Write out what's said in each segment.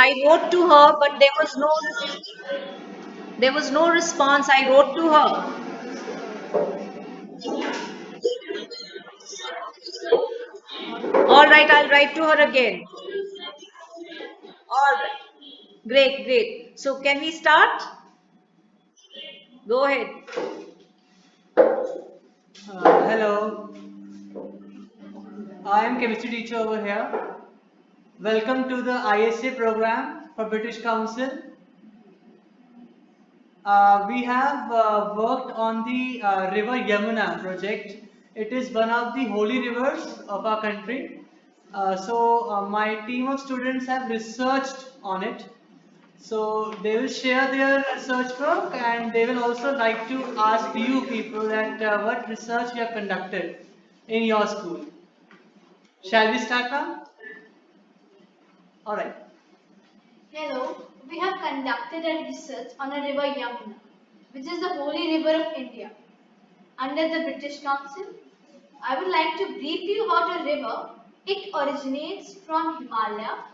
I wrote to her, but there was no response. I wrote to her. All right, I'll write to her again. All right. Great, great. So can we start? Go ahead. Hello, I am chemistry teacher over here. Welcome to the ISA program for British Council. We have worked on the river Yamuna project. It is one of the holy rivers of our country. My team of students have researched on it. So they will share their research work and they will also like to ask you people that what research you have conducted in your school. Shall we start now? All right. Hello, we have conducted a research on a river Yamuna, which is the holy river of India. Under the British Council, I would like to brief you about a river. It originates from Himalaya.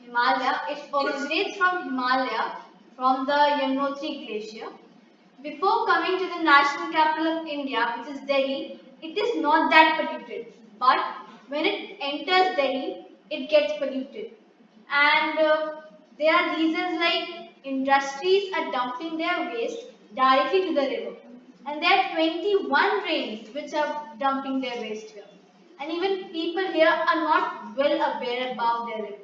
It originates from Himalaya from the Yamunotri glacier. Before coming to the national capital of India, which is Delhi, it is not that polluted. But when it enters Delhi, it gets polluted. And there are reasons like industries are dumping their waste directly to the river. And there are 21 drains which are dumping their waste here. And even people here are not well aware about their river.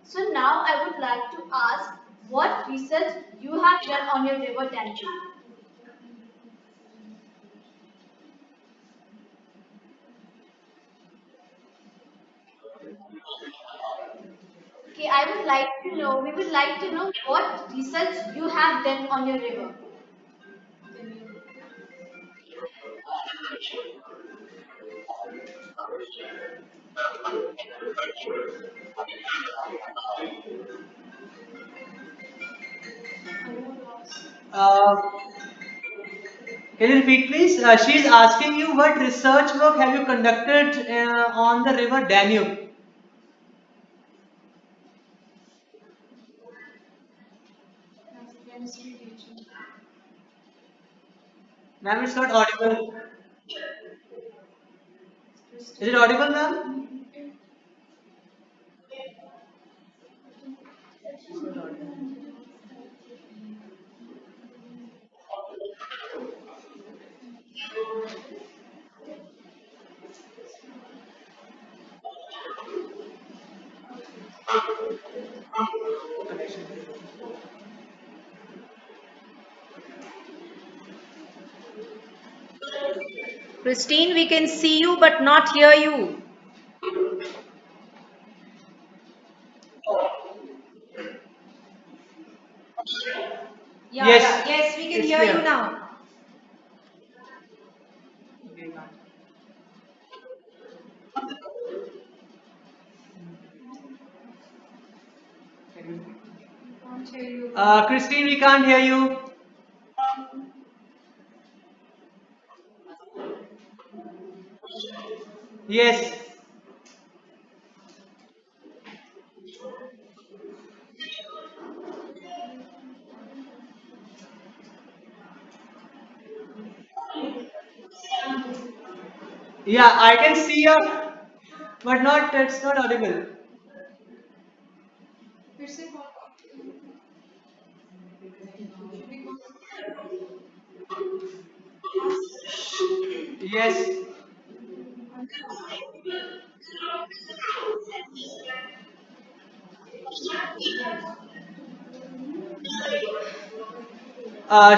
So now I would like to ask what research you have done on your river Danube. Okay, we would like to know what research you have done on your river. Uh, can you repeat, please? She is asking you what research work have you conducted on the river Danube? Ma'am, it's not audible. Is it audible, ma'am? Christine, we can see you but not hear you. Yeah, Yes. yeah, yes, we can It's hear clear. you now. Okay, ma'am. Christine, we can't hear you. Yes. Yeah, I can see you, but not. It's not audible. Yes.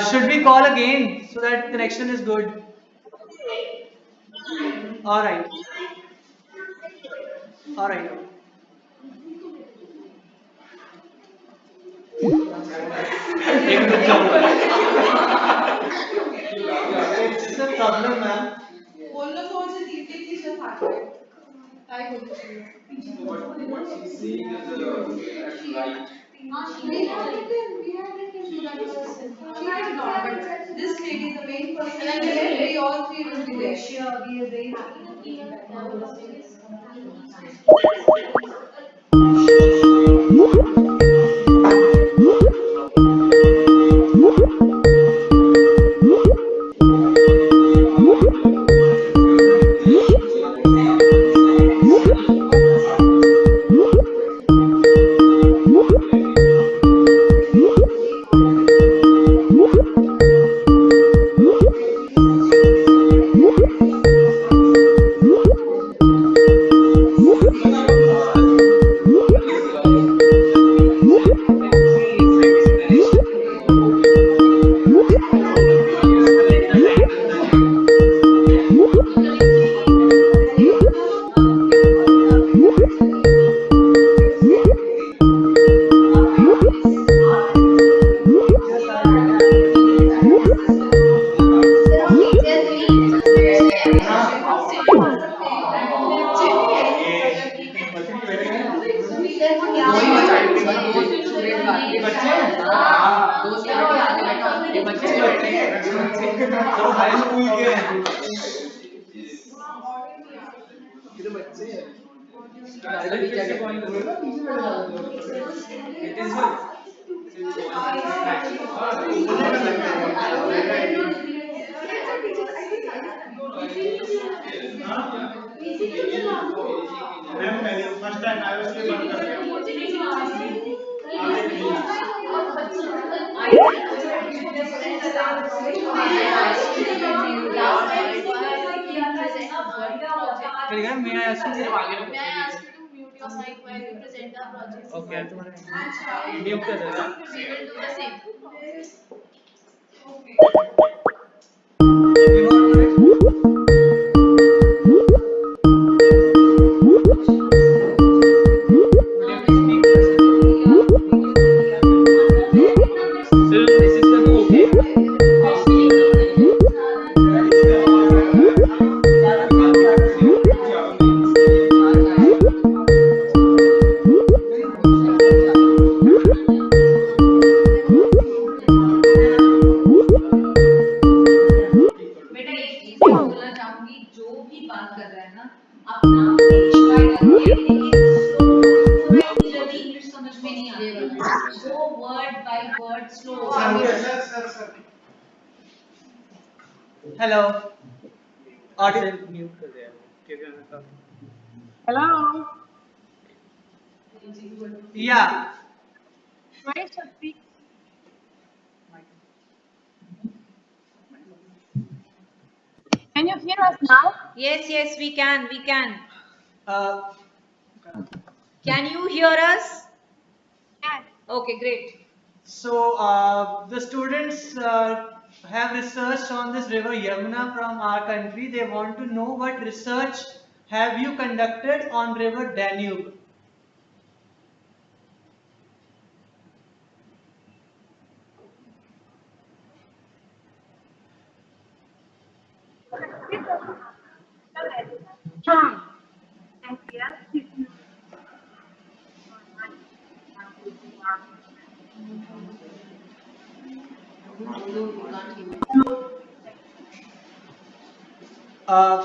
Should we call again so that connection is good? All right. All right. It's a problem, ma'am. অন্য সহজে তিনটে কিছু থাকবে তাই বলছি This lady is the main person and they all three will be there. Sure, we are very happy to be back. बच्चे हैं? दोस्त के आगे बैठा ये बच्चे बैठे हैं तो हाई स्कूल के हैं। सभी जगह चलेगा मैं ऐसे May I ask you to mute your mic while you present our project? Okay तुम्हारे म्यूट कर देना। We will do the same. बेटा एक चीज मैं बोलना चाहूंगी जो भी बात कर रहा है ना अपना देखिए जल्दी इंग्लिश समझ में नहीं आती जो word by word slow hello audio mute कर दिया क्योंकि मैं कहा Hello. या Where is your speak? Can you hear us now? Yes, yes, we can, we can. uh, Can you hear us? Yes. Okay, great. so the students have researched on this river Yamuna from our country. They want to know what research have you conducted on river Danube.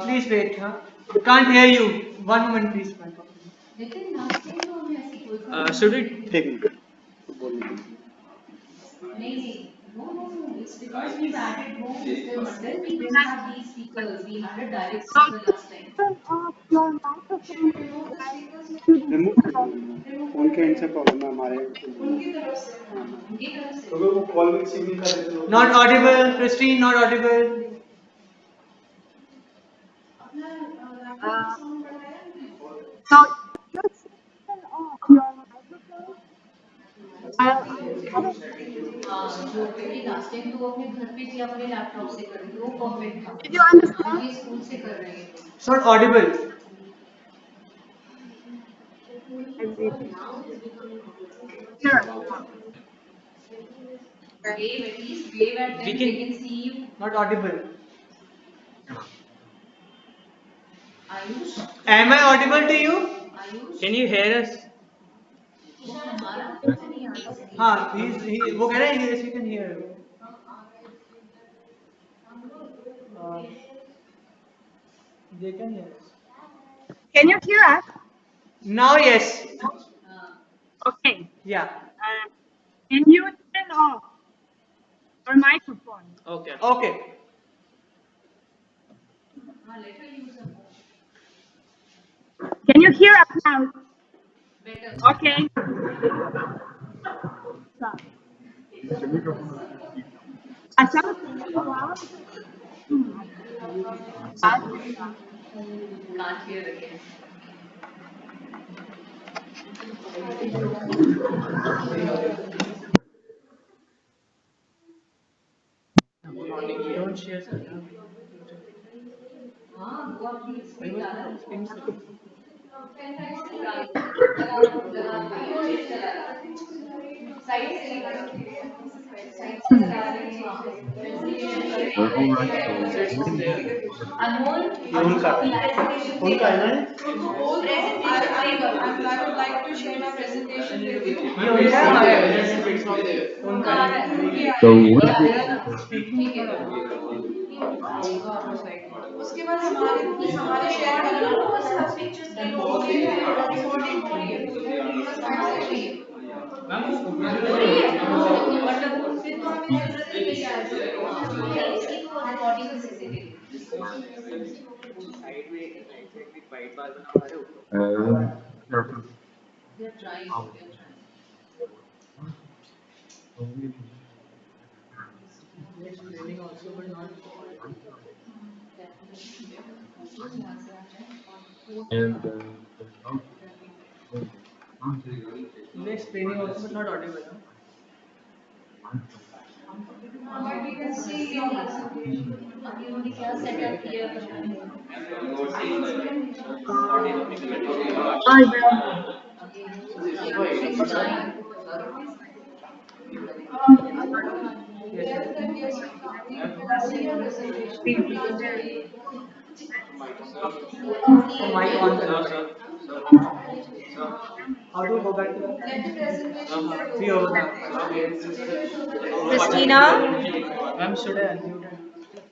Please wait. Huh? Can't hear you. One moment, please. लेकिन last time तो हमें ऐसी कोई Should we take? नहीं no it's because we've added more speakers then we don't have these speakers we had a direct speaker last time Turn off your microphone. Phone के and से problem है हमारे उनकी तरफ से तो वो कॉल में रिसीव नहीं कर रहे थे Not audible. Christine, not audible. Now, just turn off your microphone. जो कि लास्ट टाइम तो वो अपने घर पे किया अपने लैपटॉप से कर रही थी वो परफेक्ट था Did you understand? ये स्कूल से कर रहे हैं It's not audible. Sure. wave at least wave at them We they can- can see you Not audible. Ayush Am I audible to you? Ayush Can you hear us? वो हमारा कुछ नहीं आता हाँ, वो कह रहा है yes, we can hear you. They can hear us. Can you hear us? Now yes. Okay. Yeah. Can you turn off your microphone? Okay. Okay. let her use a phone Can you hear us now? better Okay. अच्छा can't hear again Don't share. हाँ वो अपनी screen डाला side से अनमोल उनका है ना I would like to share my presentation with you. ये उनका है, उनका So है। we They are speaking for उसके बाद हमारे शेयर करना बस पिक्चर्स के लोग रिकॉर्डिंग हो रही है बस हमारे चाहिए हो रही है मतलब फिर तो हमें जरूरत ही नहीं है इसकी तो रिकॉर्डिंग से दे Perfect. they are trying also, but not And they're explaining also, but not audible. but we can see your presentation अब इन्होंने क्या सेटअप किया I will. So mic on करो. How do we go back to that? We over now. Christina, Ma'am, should I unmute it?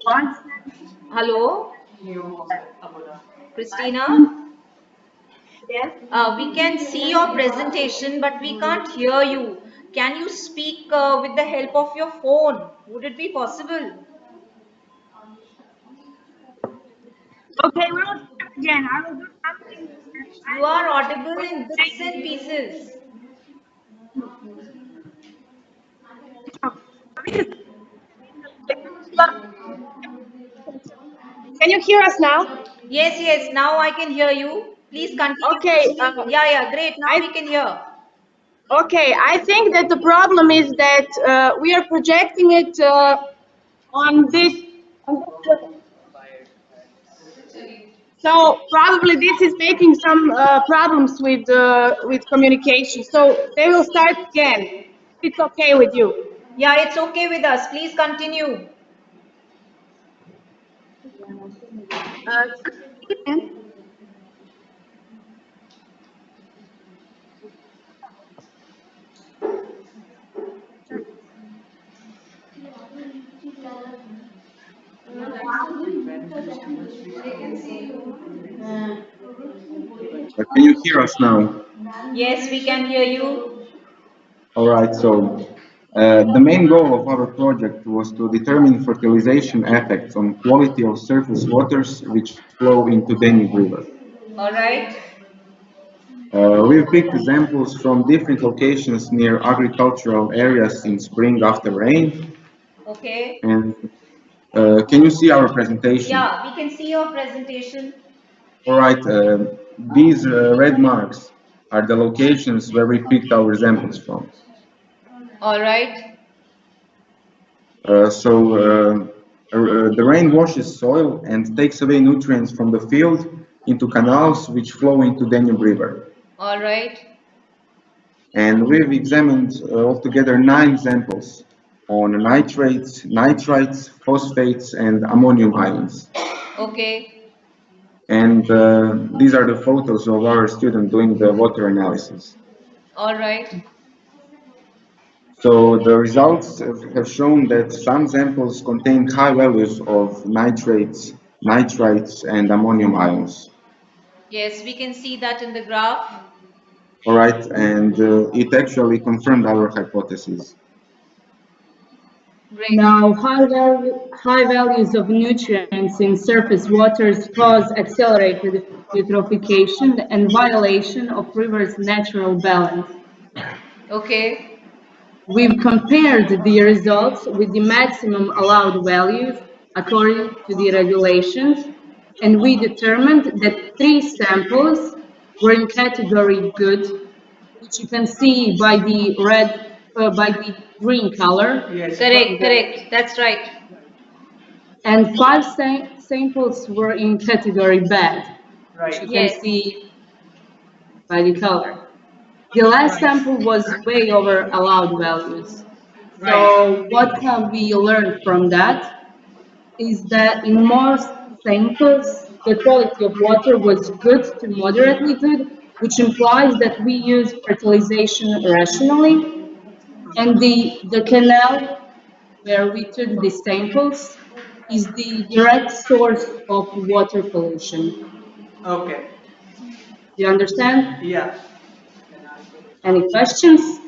Once. hello, New Aboda. Christina. Yes. We can see your presentation, but we can't hear you. Can you speak with the help of your phone? Would it be possible? Okay, we will start again. I will do something. You are audible in bits and pieces. Can you hear us now? Yes, yes, now I can hear you. Please continue. Okay. Yeah, yeah, great. Now we can hear. Okay, I think that the problem is that we are projecting it on this. So probably this is making some problems with communication. So they will start again. It's okay with you. Yeah, it's okay with us. Please continue. can you hear us now? Yes, we can hear you. All right. So the main goal of our project was to determine fertilization effects on quality of surface waters which flow into Danube River. All right. We've picked examples from different locations near agricultural areas in spring after rain. Okay. And can you see our presentation? Yeah, we can see your presentation. All right. These red marks are the locations where we picked our examples from. All right. The rain washes soil and takes away nutrients from the field into canals which flow into Danube River. All right. And we've examined altogether 9 examples on nitrates, nitrites, phosphates, and ammonium ions. Okay. And these are the photos of our student doing the water analysis. All right. So the results have shown that some samples contain high values of nitrates, nitrites, and ammonium ions. Yes, we can see that in the graph. All right, and it actually confirmed our hypothesis. Great. Now, high values of nutrients in surface waters cause accelerated eutrophication and violation of rivers' natural balance. Okay. We've compared the results with the maximum allowed values according to the regulations, and we determined that 3 samples were in category good, which you can see by the by the green color. Yes. Correct, correct. That's right. And 5 samples were in category bad, which you Right. can see by the color. The last sample was way over allowed values. So what have we learned from that is that in most samples, the quality of water was good to moderately good. which implies that we use fertilization rationally, and the canal where we took the samples is the direct source of water pollution. Okay. Do you understand? Yeah. Any questions?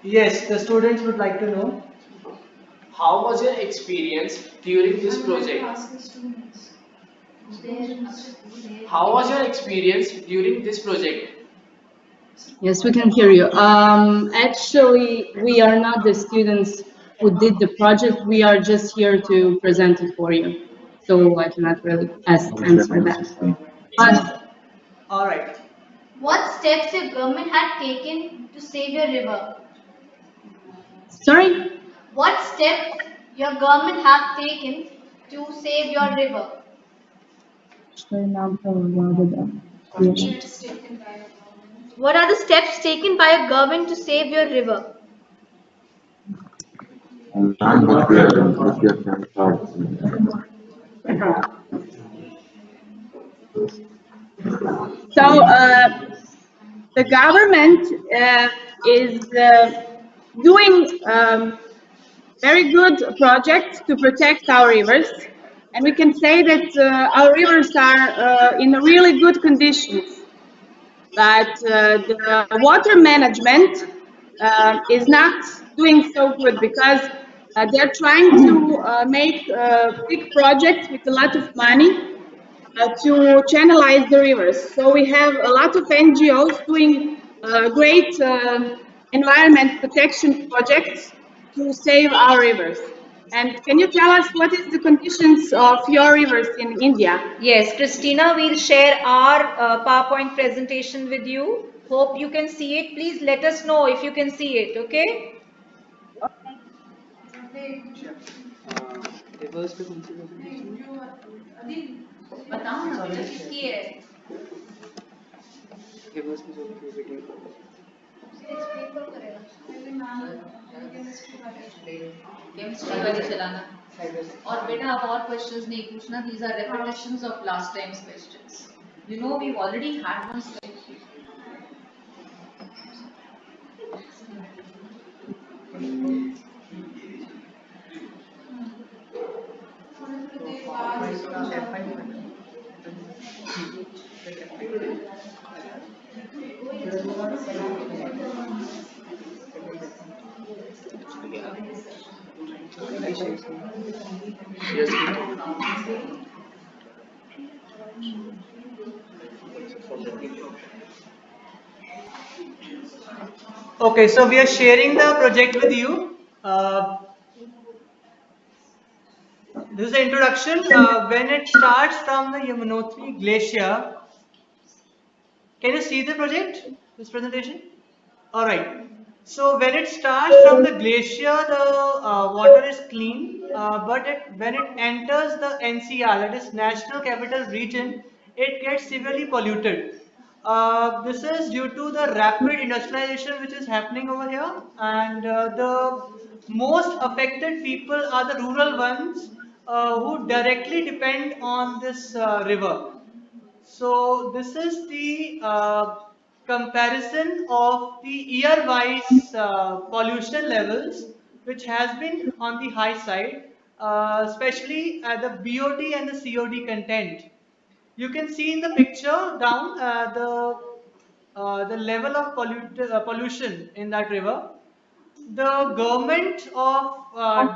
Yes, the students would like to know. How was your experience during this project? How was your experience during this project? Yes, we can hear you. Actually, we are not the students who did the project. We are just here to present it for you. So I cannot really answer that. But All right. What steps your government had taken to save your river? sorry? What steps your government have taken to save your river? What are the steps taken by your government to save your river? So the government is doing very good projects to protect our rivers, and we can say that our rivers are in really good conditions. But the water management is not doing so good because they're trying to make big projects with a lot of money to channelize the rivers. So we have a lot of NGOs doing great environment protection projects to save our rivers. And can you tell us what is the conditions of your rivers in India? Yes, Christina, we'll share our PowerPoint presentation with you. Hope you can see it. Please let us know if you can see it, okay? बताओ ना बेटा किसकी है chemistry वाली चलाना और बेटा अब और क्वेश्चंस नहीं पूछना these are repetitions of last time's questions you know we've already had one Okay, so we are sharing the project with you. This is the introduction. When it starts from the Yamunotri Glacier, can you see the project, this presentation? All right. So when it starts from the glacier, the water is clean, but when it enters the NCR, that is National Capital Region, it gets severely polluted. This is due to the rapid industrialization which is happening over here, and the most affected people are the rural ones who directly depend on this river. So this is the comparison of the year-wise pollution levels, which has been on the high side, especially at the BOD and the COD content. You can see in the picture down the level of pollution in that river. The government of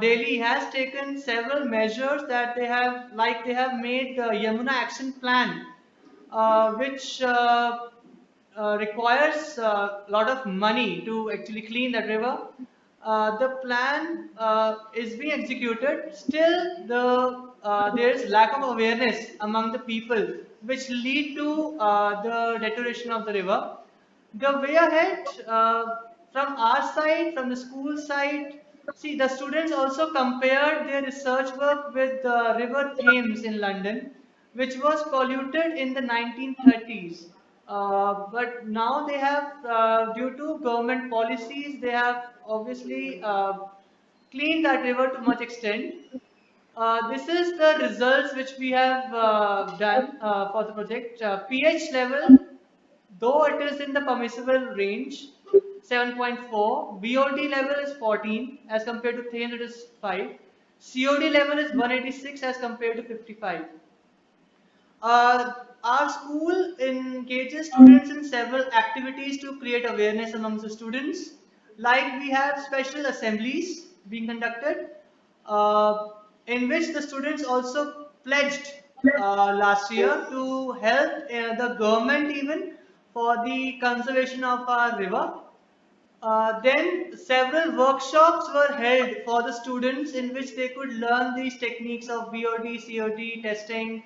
Delhi has taken several measures that they have made the Yamuna Action Plan, which requires a lot of money to actually clean that river. The plan is being executed. Still, there is lack of awareness among the people, which lead to the deterioration of the river. The way ahead, from our side, from the school side, see the students also compared their research work with the River Thames in London, which was polluted in the 1930s. But now they have, due to government policies, they have obviously cleaned that river to much extent. This is the results which we have done for the project. pH level though it is in the permissible range, 7.4, BOD level is 14 as compared to 300 is 5, COD level is 186 as compared to 55. Our school engages students in several activities to create awareness amongst the students. Like we have special assemblies being conducted, uh, in which the students also pledged last year to help the government even for the conservation of our river. Then several workshops were held for the students in which they could learn these techniques of BOD, COD testing.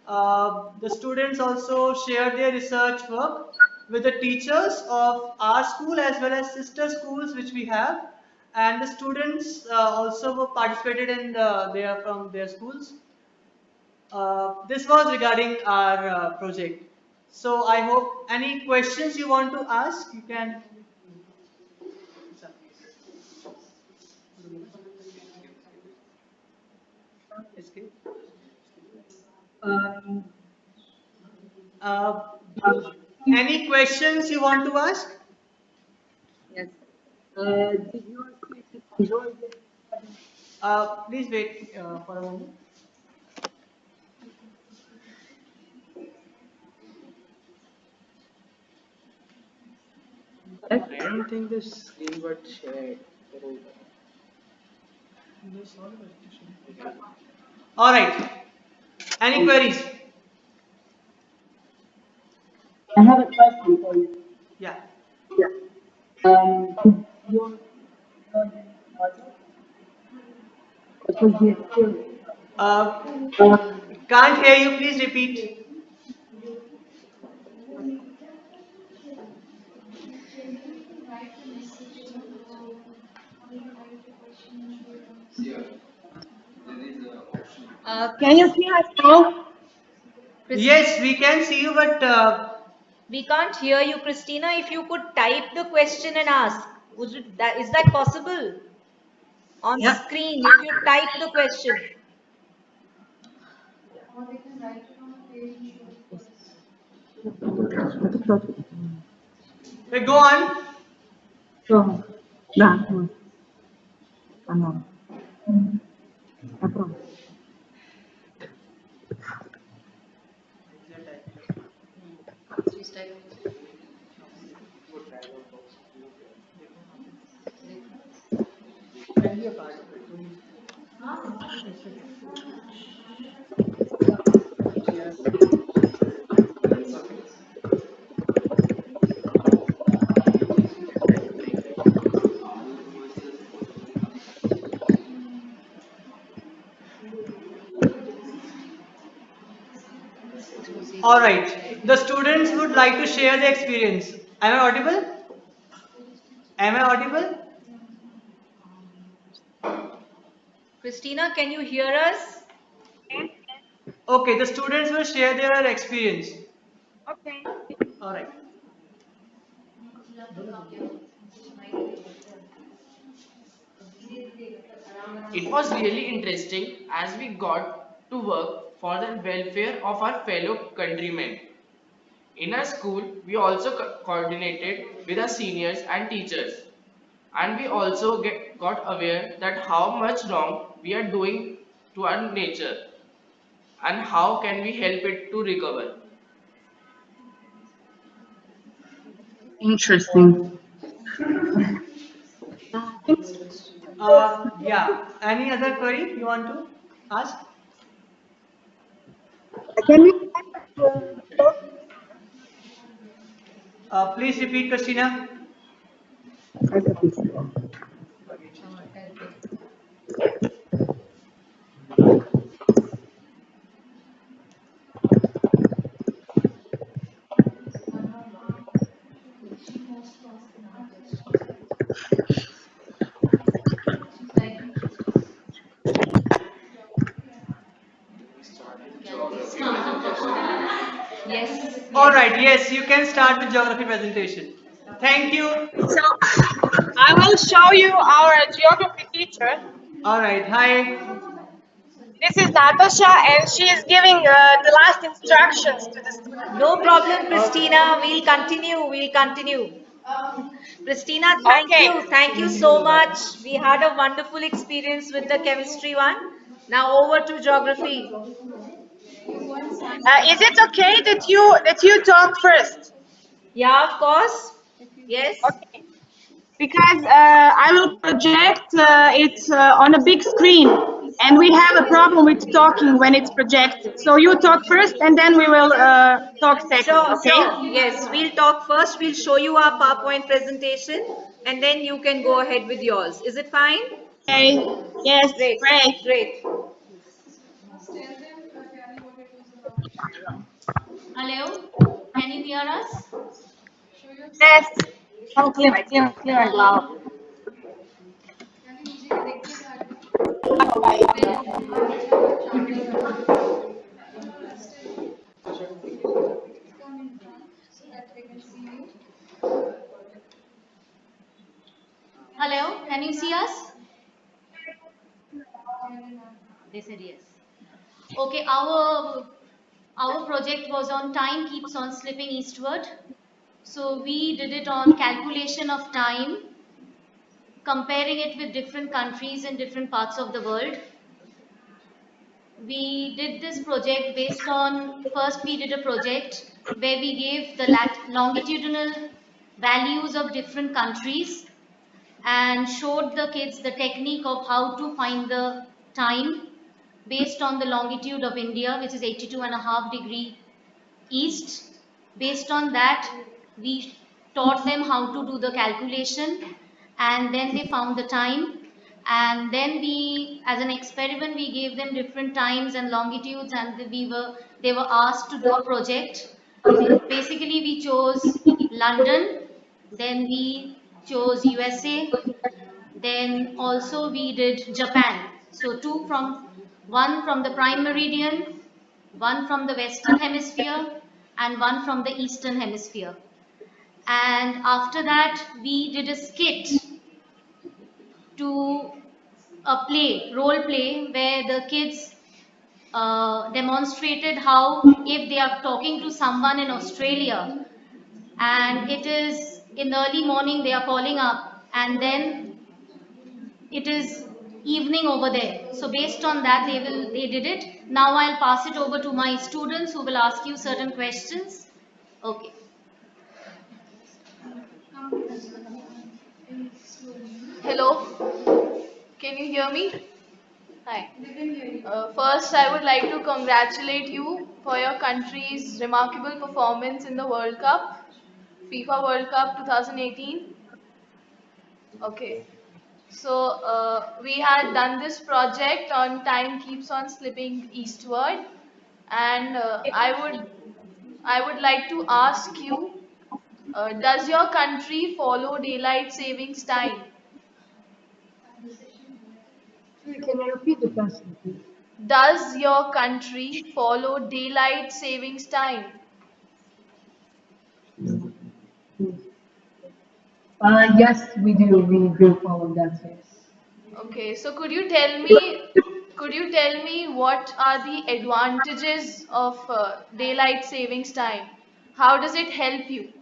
The students also shared their research work with the teachers of our school as well as sister schools which we have, and the students also were participated in they are from their schools. This was regarding our project. So I hope any questions you want to ask, you can. Escape. Um, Uh, any questions you want to ask? yes. Did your students enjoy this? Please wait for a moment. I don't think the screen got shared. All right. Any queries? I have a question for you. Yeah. Did your project? What was the experience? Uh, can't hear you. Please repeat. Can you see us now? Yes, we can see you, but We can't hear you, Christina. If you could type the question and ask, is that possible? On yeah. screen, if you type the question. Go on. Что? Да, вот. Оно. Попробуй. All right. The students would like to share their experience. Am I audible? Am I audible? Christina, can you hear us? Okay, the students will share their experience. Okay. All right. It was really interesting as we got to work for the welfare of our fellow countrymen. In our school, we also coordinated with our seniors and teachers, and we also got aware that how much wrong we are doing to our nature and how can we help it to recover. Interesting. Yeah. Any other query you want to ask? Can you Please repeat, Christina. Yes. All right. Yes, you can start the geography presentation. Thank you. So I will show you our geography teacher. All right. Hi. This is Natasha, and she is giving the last instructions to the students. No problem, Christina. We'll continue. We'll continue. Christina, thank Okay. you. Thank you so much. We had a wonderful experience with the chemistry one. Now over to geography. Is it okay that you talk first? Yeah, of course. Yes. Okay. Because I will project it on a big screen, and we have a problem with talking when it's projected. So you talk first, and then we will talk second. Sure, Okay? sure. Yes, we'll talk first. We'll show you our PowerPoint presentation and then you can go ahead with yours. Is it fine? Okay. Yes. Great, Great. great. Hello, can you hear us? Yes. Come clear, clear and loud. Hello, can you see us? They said yes. Okay, our project was on time keeps on slipping eastward. So we did it on calculation of time, comparing it with different countries in different parts of the world. We did this project based on, first we did a project where we gave the longitudinal values of different countries and showed the kids the technique of how to find the time based on the longitude of India, which is 82.5 degrees east. Based on that, we taught them how to do the calculation, and then they found the time. And then we, as an experiment, we gave them different times and longitudes, and they were asked to do a project. Basically, we chose London, then we chose USA, then also we did Japan. So one from the prime meridian, one from the western hemisphere, and one from the eastern hemisphere. And after that, we did a skit to a role play, where the kids demonstrated how, if they are talking to someone in Australia and it is in the early morning, they are calling up, and then it is evening over there. So based on that, they did it. Now I'll pass it over to my students who will ask you certain questions. Okay. Hello, can you hear me? Hi. First, I would like to congratulate you for your country's remarkable performance in the World Cup, FIFA World Cup 2018. Okay. So, we had done this project on time keeps on slipping eastward, and I would like to ask you, does your country follow daylight savings time? Can you repeat the question, please? Does your country follow daylight savings time? Yes, we do. We do follow that. Yes. Okay, so could you tell me what are the advantages of daylight savings time? How does it help you?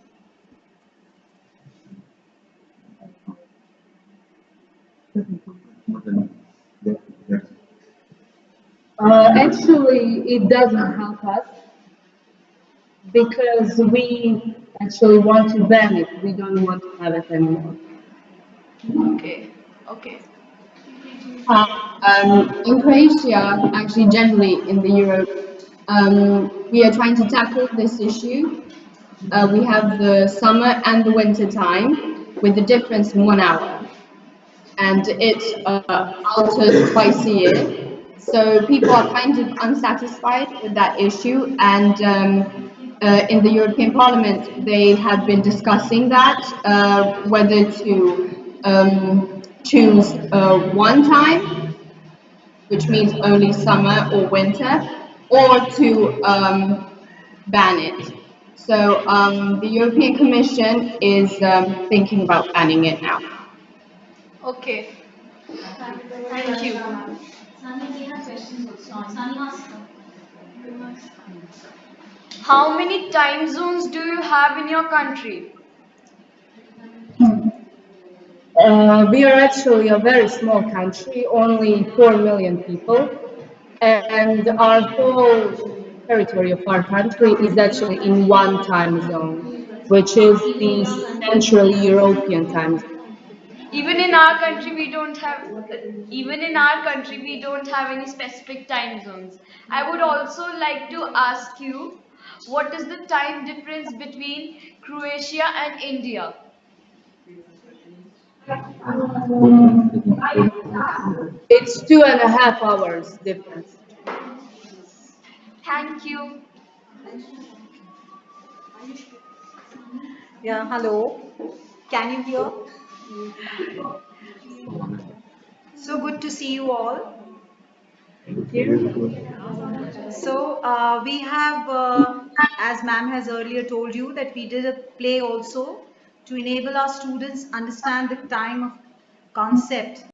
Actually, it doesn't help us because we actually want to ban it. We don't want to have it anymore. Okay, okay. In Croatia, actually generally in the Europe, we are trying to tackle this issue. We have the summer and the winter time with the difference in 1 hour, and it alters twice a year. So people are kind of unsatisfied with that issue, and in the European Parliament they have been discussing that, whether to choose one time, which means only summer or winter, or to ban it. So the European Commission is thinking about banning it now. Okay. Thank you. How many time zones do you have in your country? We are actually a very small country, only 4 million people, and our whole territory of our country is actually in one time zone, which is the Central European time zone. Even in our country, we don't have. Even in our country, we don't have any specific time zones. I would also like to ask you, what is the time difference between Croatia and India? It's 2.5 hours difference. Thank you. Yeah, hello. Can you hear? So good to see you all. So we have, as ma'am has earlier told you, that we did a play also to enable our students understand the time of concept